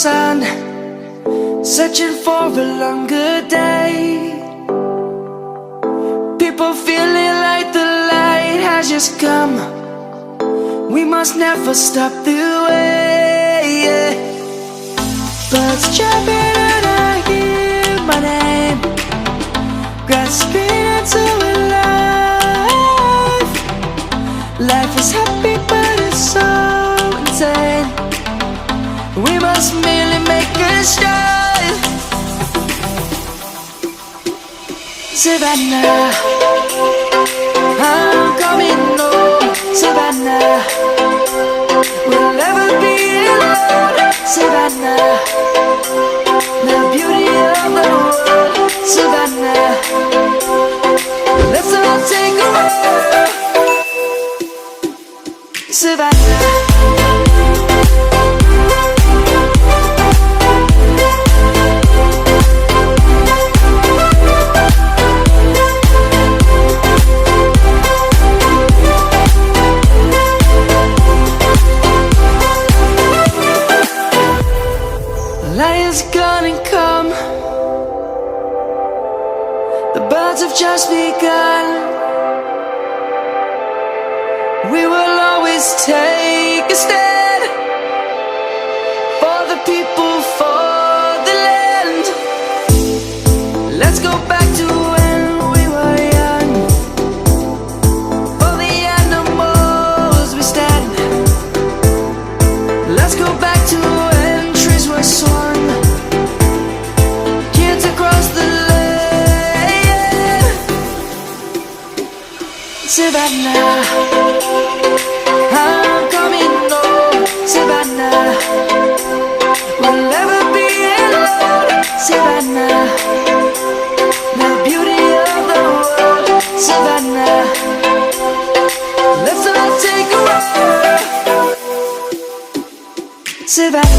sun, searching for a longer day. People feeling like the light has just come. We must never stop the way. Birds chirping and I hear my name, grasping into a life. Life is happy but it's so insane. We must merely make a start. Savannah, I'm coming home. Savannah, we'll never be alone. Savannah, the beauty of the world. Savannah, let's all take a walk. Savannah. Light is gonna come. The birds have just begun. We will always take a stand for the people, for the land. Let's go back to when we were young. For the animals we stand. Let's go back to when trees were swung. Savannah, I'm coming home. Savannah, we'll never be alone. Savannah, the beauty of the world. Savannah, let's all take a walk. Savannah.